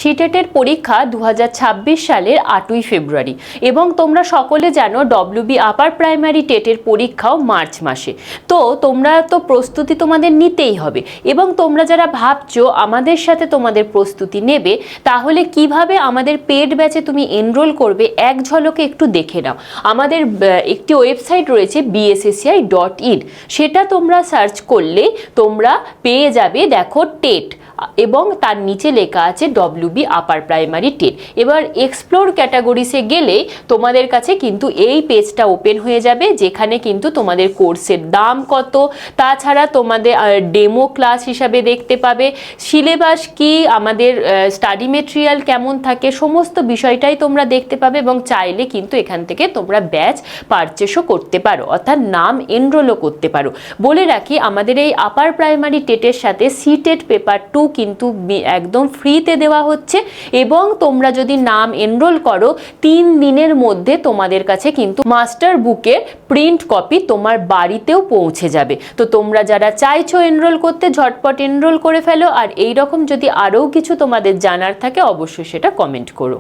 সিটেটের পরীক্ষা 2026 সালের 8ই ফেব্রুয়ারি এবং তোমরা সকলে জানো ডব্লিউবি আপার প্রাইমারি টেটের পরীক্ষাও মার্চ মাসে। তো তোমরা তো প্রস্তুতি তোমাদের নিতেই হবে এবং তোমরা যারা ভাবছো আমাদের সাথে তোমাদের প্রস্তুতি নেবে, তাহলে কিভাবে আমাদের পেড ব্যাচে তুমি এনরোল করবে এক ঝলকে একটু দেখে নাও। আমাদের একটি ওয়েবসাইট রয়েছে bssci.in, সেটা তোমরা সার্চ করলে তোমরা পেয়ে যাবে, দেখো টেট, এবং তার নিচে লেখা আছে ডব্লিউবি আপার প্রাইমারি টেট। এবার এক্সপ্লোর ক্যাটাগরিসে গেলে তোমাদের কাছে কিন্তু এই পেজটা ওপেন হয়ে যাবে, যেখানে কিন্তু তোমাদের কোর্সের দাম কত, তাছাড়া তোমাদের ডেমো ক্লাস হিসাবে দেখতে পাবে, সিলেবাস কি, আমাদের স্টাডি মেটেরিয়াল কেমন থাকে, সমস্ত বিষয়টাই তোমরা দেখতে পাবে এবং চাইলে কিন্তু এখান থেকে তোমরা ব্যাচ পারচেসও করতে পারো, অর্থাৎ নাম এনরোলও করতে পারো। বলে রাখি, আমাদের এই আপার প্রাইমারি টেটের সাথে সিটেট পেপার 2 কিন্তু একদম ফ্রিতে দেওয়া হচ্ছে এবং তোমরা যদি নাম এনরোল করো 3 দিনের মধ্যে তোমাদের কাছে কিন্তু মাস্টার বুকের প্রিন্ট কপি তোমার বাড়িতেও পৌঁছে যাবে। তো তোমরা যারা চাইছো এনরোল করতে, ঝটপট এনরোল করে ফেলো। আর এই রকম যদি আরও কিছু তোমাদের জানার থাকে অবশ্যই সেটা কমেন্ট করো।